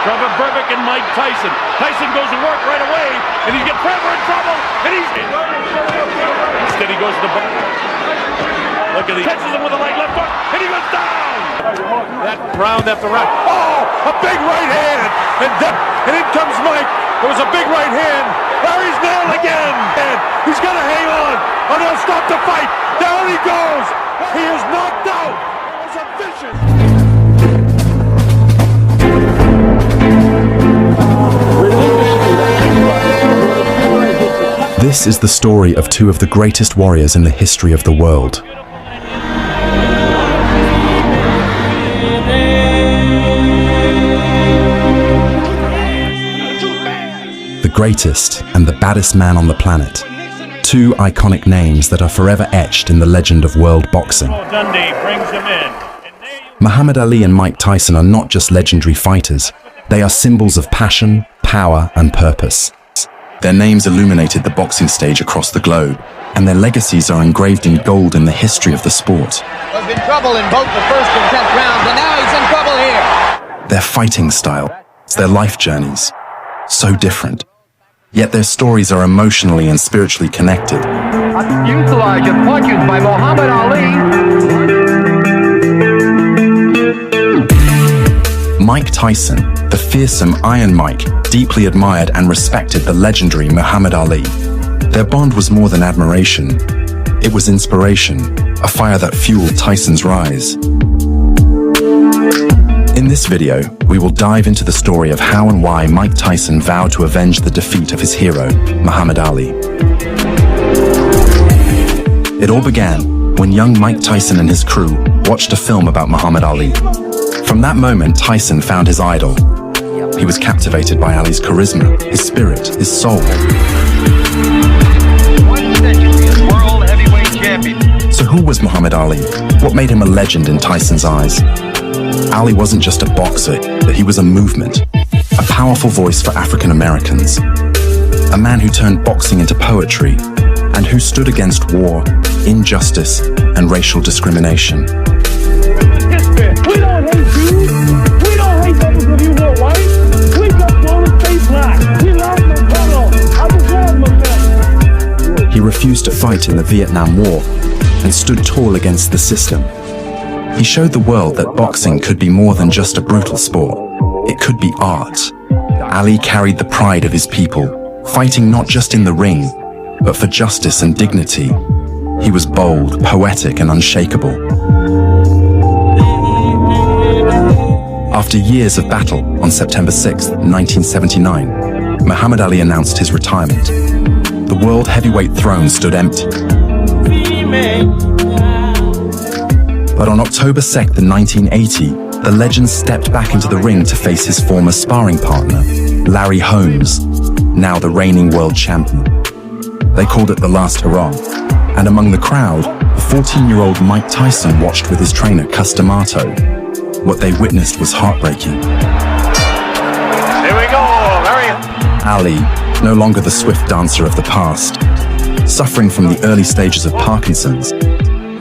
from Berbick and Mike Tyson. Tyson goes to work right away, and he gets Trevor in trouble, and instead he goes to the bar. Look at he catches him with a light left hook, and he goes down. That round after round. Oh, a big right hand, and in comes Mike. It was a big right hand. Larry's nailed again, and he's gonna hang on, or they'll stop the fight. Down he goes. He is knocked out. It was a vicious. This is the story of two of the greatest warriors in the history of the world. The greatest and the baddest man on the planet. Two iconic names that are forever etched in the legend of world boxing. Muhammad Ali and Mike Tyson are not just legendary fighters. They are symbols of passion, power, and purpose. Their names illuminated the boxing stage across the globe, and their legacies are engraved in gold in the history of the sport. Was in trouble in both the first and 10th rounds, and now he's in trouble here. Their fighting style, their life journeys, so different. Yet their stories are emotionally and spiritually connected. A fuselage of punches by Muhammad Ali. Mike Tyson, the fearsome Iron Mike, deeply admired and respected the legendary Muhammad Ali. Their bond was more than admiration. It was inspiration, a fire that fueled Tyson's rise. In this video, we will dive into the story of how and why Mike Tyson vowed to avenge the defeat of his hero, Muhammad Ali. It all began when young Mike Tyson and his crew watched a film about Muhammad Ali. From that moment, Tyson found his idol. He was captivated by Ali's charisma, his spirit, his soul. World heavyweight champion. So who was Muhammad Ali? What made him a legend in Tyson's eyes? Ali wasn't just a boxer, but he was a movement, a powerful voice for African Americans, a man who turned boxing into poetry, and who stood against war, injustice, and racial discrimination. We don't hate Jews. We don't hate them because you were white. We just want to stay black. We love McConnell. I was born with. He refused to fight in the Vietnam War and stood tall against the system. He showed the world that boxing could be more than just a brutal sport. It could be art. Ali carried the pride of his people, fighting not just in the ring, but for justice and dignity. He was bold, poetic, and unshakable. After years of battle, on September 6, 1979, Muhammad Ali announced his retirement. The world heavyweight throne stood empty. But on October 2nd, 1980, the legend stepped back into the ring to face his former sparring partner, Larry Holmes, now the reigning world champion. They called it the last hurrah, and among the crowd, the 14-year-old Mike Tyson watched with his trainer, Cus D'Amato. What they witnessed was heartbreaking. Here we go, Larry. Ali, no longer the swift dancer of the past, suffering from the early stages of Parkinson's,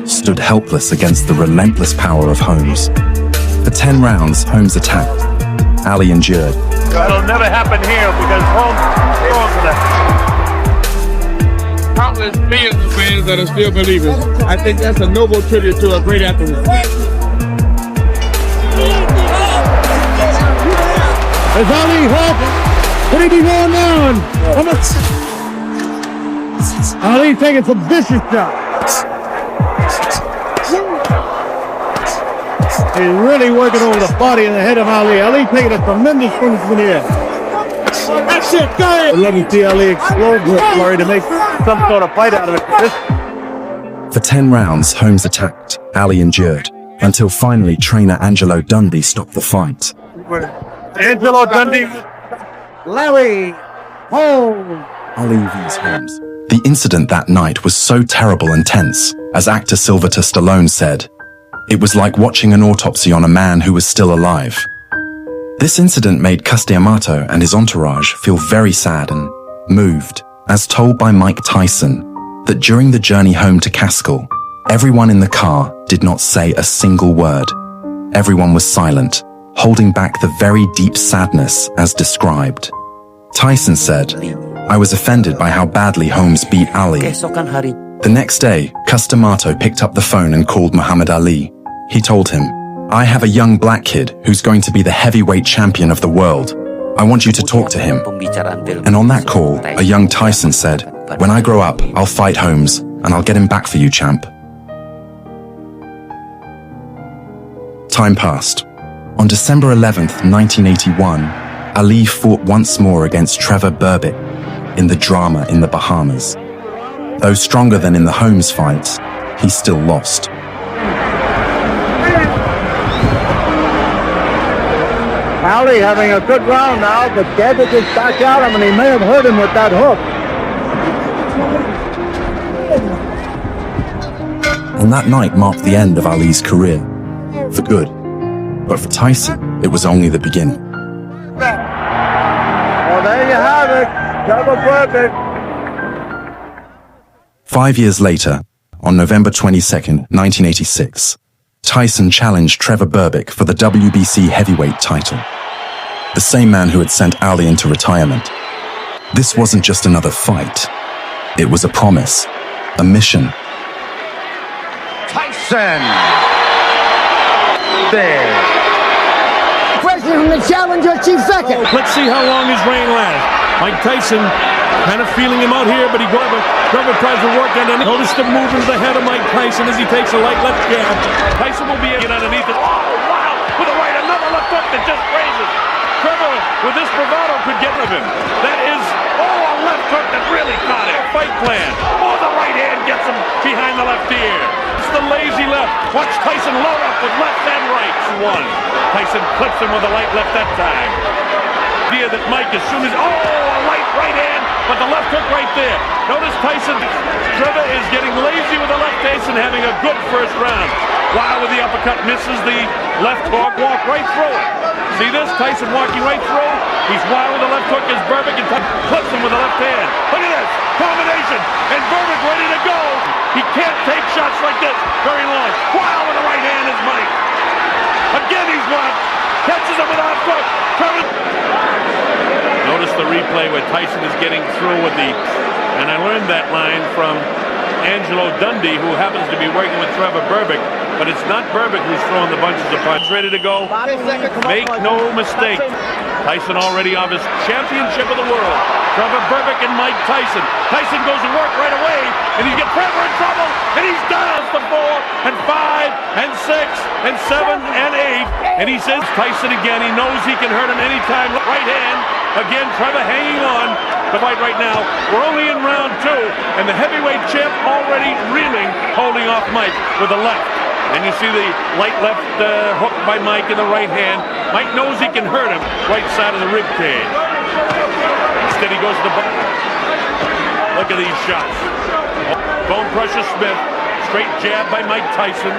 stood helpless against the relentless power of Holmes. For 10 rounds, Holmes attacked. Ali endured. It'll never happen here because Holmes is countless millions of fans that are still believers. I think that's a noble tribute to a great athlete. Is Ali hurt? Could he be going down? Ali taking some vicious shots. He's really working over the body and the head of Ali. Ali taking a tremendous swing from the air. That's it, go ahead. I'd love to see Ali explode Murray to make some sort of fight out of it. For 10 rounds, Holmes attacked. Ali endured, until finally trainer Angelo Dundee stopped the fight. Angelo Dundee, Larry Holmes. Ali vs. Holmes. The incident that night was so terrible and tense, as actor Sylvester Stallone said, "It was like watching an autopsy on a man who was still alive." This incident made Cus D'Amato and his entourage feel very sad and moved, as told by Mike Tyson, that during the journey home to Castle, everyone in the car did not say a single word. Everyone was silent, holding back the very deep sadness as described. Tyson said, "I was offended by how badly Holmes beat Ali." The next day, Customato picked up the phone and called Muhammad Ali. He told him, "I have a young black kid who's going to be the heavyweight champion of the world. I want you to talk to him." And on that call, a young Tyson said, "When I grow up, I'll fight Holmes, and I'll get him back for you, champ." Time passed. On December 11th, 1981, Ali fought once more against Trevor Berbick in the drama in the Bahamas. Though stronger than in the Holmes fight, he still lost. Ali having a good round now, but Berbick is back at him, and he may have hurt him with that hook. And that night marked the end of Ali's career, for good. But for Tyson, it was only the beginning. Well, there you have it, Trevor Berbick. 5 years later, on November 22nd, 1986, Tyson challenged Trevor Berbick for the WBC heavyweight title. The same man who had sent Ali into retirement. This wasn't just another fight. It was a promise, a mission. Tyson. There. Question from the challenger, Chief Second. Let's see how long his reign lasts. Mike Tyson kind of feeling him out here, but Trevor tries to work on it. Notice the movement of the head of Mike Tyson as he takes a light left jab. Tyson will be able to get underneath it. Oh, wow! With a right, another left hook that just raises. Trevor, with this bravado, could get rid of him. That is, a left hook that really caught him. Fight plan. Oh, the right hand gets him behind the left ear. It's the lazy left. Watch Tyson load up with left and right. One. Tyson clips him with a light left that time. Idea that Mike, as soon as, a light right hand, but the left hook right there. Notice Tyson, Trevor is getting lazy with the left. Tyson having a good first round. Wow, with the uppercut, misses the left hook, walk right through it. See this? Tyson walking right through. He's wild with the left hook as Berbick and clips him with the left hand. Look at this, combination, and Berbick ready to go. He can't take shots like this very long. Wow, with the right hand is Mike. Again, he's blocked. Catches him with a left hook. Trevor. Notice the replay where Tyson is getting through with the, and I learned that line from Angelo Dundee, who happens to be working with Trevor Berbick, but it's not Berbick who's throwing the bunches of punches. Ready to go? Make no mistake. Tyson already on his championship of the world. Trevor Berbick and Mike Tyson. Tyson goes to work right away, and he gets Trevor in trouble, and he's down to 4 and 5 and 6 and 7 and 8. And he says Tyson again. He knows he can hurt him anytime. Right hand. Again, Trevor hanging on. The fight right now. We're only in round 2, and the heavyweight champ already reeling, holding off Mike with the left. And you see the light left hook by Mike in the right hand. Mike knows he can hurt him right side of the rib cage. Instead he goes to the bottom. Look at these shots. Bone crusher Smith. Straight jab by Mike Tyson.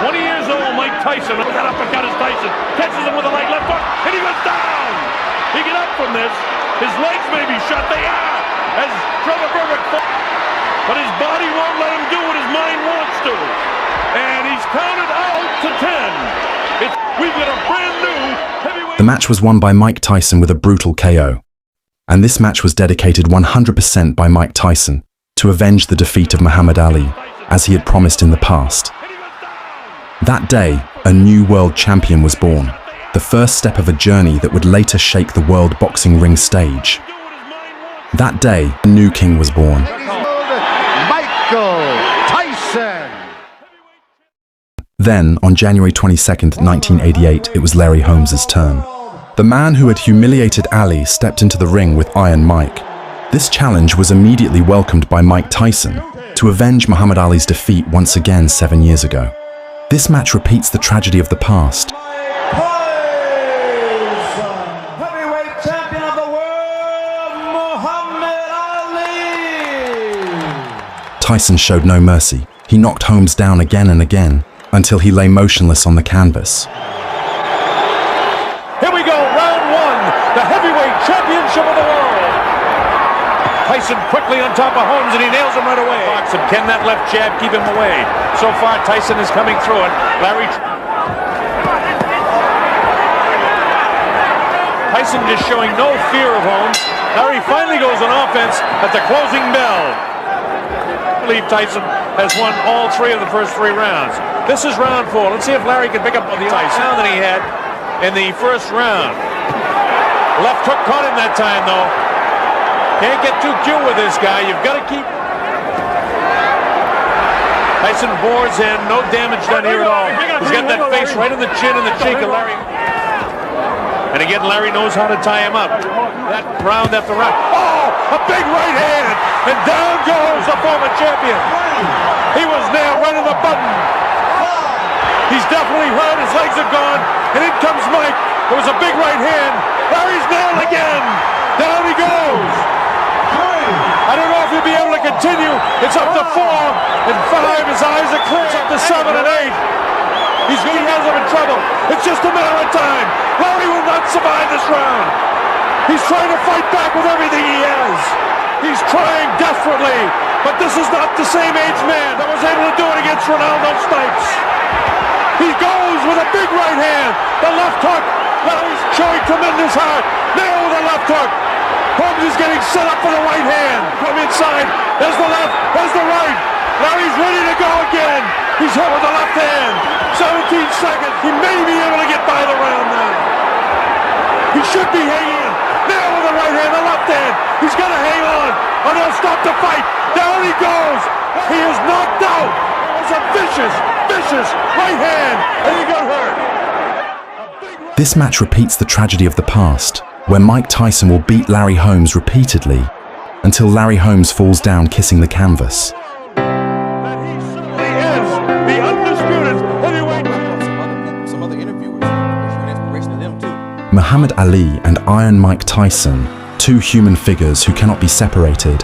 20 years old, Mike Tyson. That uppercut is Tyson. Catches him with a light left hook, and he goes down. He get up from this. His legs may be shut. They are. As Trevor Berbick fought. But his body won't let him do what his mind wants to. And he's counted out to 10. We've got a brand new heavyweight. The match was won by Mike Tyson with a brutal KO. And this match was dedicated 100% by Mike Tyson to avenge the defeat of Muhammad Ali, as he had promised in the past. That day, a new world champion was born, the first step of a journey that would later shake the world boxing ring stage. That day, a new king was born. Tyson. Then, on January 22nd, 1988, it was Larry Holmes' turn. The man who had humiliated Ali stepped into the ring with Iron Mike. This challenge was immediately welcomed by Mike Tyson to avenge Muhammad Ali's defeat once again 7 years ago. This match repeats the tragedy of the past. Heavyweight champion of the world, Muhammad Ali. Tyson showed no mercy. He knocked Holmes down again and again until he lay motionless on the canvas. Here we go, round 1, the heavyweight championship of the world. Tyson quickly on top of Holmes, and he nails him right away. Can that left jab keep him away? So far, Tyson is coming through it. Larry. Tyson just showing no fear of Holmes. Larry finally goes on offense at the closing bell. I believe Tyson has won all 3 of the first 3 rounds. This is round 4. Let's see if Larry can pick up on the Tyson that he had in the first round. Left hook caught him that time, though. Can't get too cute with this guy. You've got to keep... Tyson bores in. No damage done here at all. He's got that face right in the chin and the cheek of Larry. And again, Larry knows how to tie him up. That round after round. Oh, a big right hand. And down goes the former champion. He was there right on the button. He's definitely hurt. His legs are gone. And in comes Mike. There was a big right hand. Larry's nailed again. Down he goes. I don't know if he'll be able to continue. It's up to 4 and 5. His eyes are clear. It's up to 7 and 8. He has him in trouble. It's just a matter of time. Larry will not survive this round. He's trying to fight back with everything he has. He's trying desperately. But this is not the same age man that was able to do it against Ronaldo Snipes. He goes with a big right hand. The left hook. Larry's showing tremendous heart. Nail with the left hook. Holmes is getting set up for the right hand. From inside. There's the left. There's the right. Larry's ready to go again. He's hit with the left hand. 17 seconds. He may be able to get by the round now. He should be hanging. Nail with the right hand. The left hand. He's got to hang on or they'll stop the fight. Down he goes. He is knocked out. It was a vicious right hand. And he got hurt. This match repeats the tragedy of the past, where Mike Tyson will beat Larry Holmes repeatedly until Larry Holmes falls down kissing the canvas. That he certainly is the undisputed heavyweight. Some other interviewers, there's an inspiration to them too. Muhammad Ali and Iron Mike Tyson, 2 human figures who cannot be separated.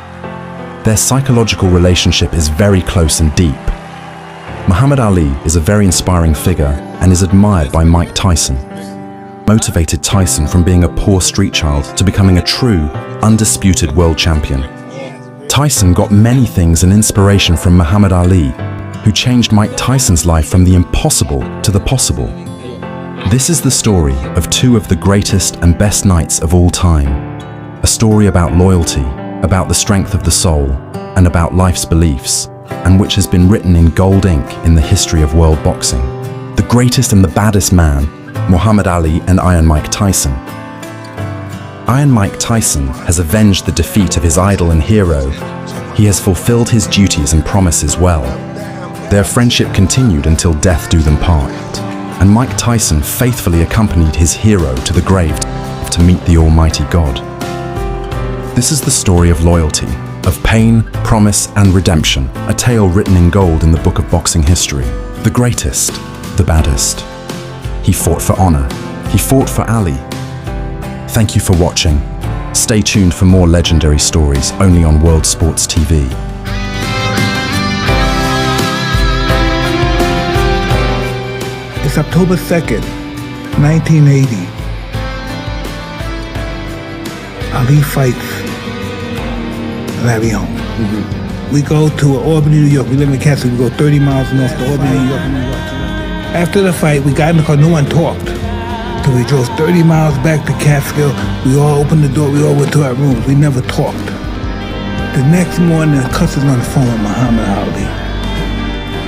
Their psychological relationship is very close and deep. Muhammad Ali is a very inspiring figure and is admired by Mike Tyson. Motivated Tyson from being a poor street child to becoming a true, undisputed world champion. Tyson got many things and inspiration from Muhammad Ali, who changed Mike Tyson's life from the impossible to the possible. This is the story of 2 of the greatest and best knights of all time. A story about loyalty, about the strength of the soul, and about life's beliefs, and which has been written in gold ink in the history of world boxing. The greatest and the baddest man, Muhammad Ali and Iron Mike Tyson. Iron Mike Tyson has avenged the defeat of his idol and hero. He has fulfilled his duties and promises well. Their friendship continued until death do them part, and Mike Tyson faithfully accompanied his hero to the grave to meet the Almighty God. This is the story of loyalty, of pain, promise, and redemption, a tale written in gold in the book of boxing history. The greatest, the baddest. He fought for honor. He fought for Ali. Thank you for watching. Stay tuned for more legendary stories only on World Sports TV. It's October 2nd, 1980. Ali fights Larry Holmes. We go to Albany, New York. We live in Castle. We go 30 miles north to Albany, New York. After the fight, we got in the car. No one talked. So we drove 30 miles back to Catskill. We all opened the door. We all went to our rooms. We never talked. The next morning, Cuss is on the phone with Muhammad Ali.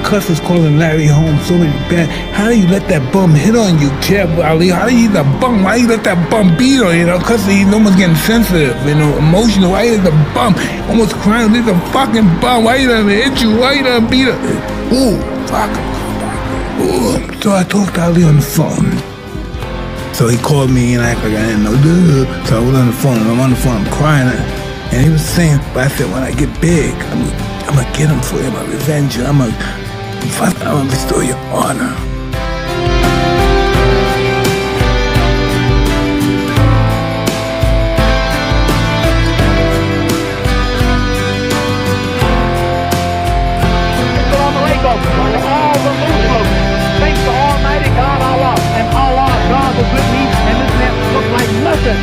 Cuss is calling Larry Holmes so many bad. How do you let that bum hit on you, Chad Ali? How do you the bum? Why you let that bum beat on you? Cuss, he's almost getting sensitive, emotional. Why you let the bum almost crying? He's a fucking bum. Why you let him hit you? Why you let him beat him? Ooh, fuck. Ooh. So I talked to Ali on the phone. So he called me and I acted like I didn't know. So I was on the phone and I'm on the phone, I'm crying. And he was saying, but I said, when I get big, I'm gonna get him for you, I'm gonna revenge you, I'm gonna restore your honor. Thanks to Almighty God Allah, and Allah, God was with me, and this man looked like nothing.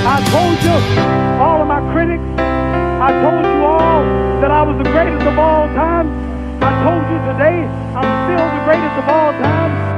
I told you, all of my critics, I told you all that I was the greatest of all time. I told you today, I'm still the greatest of all time.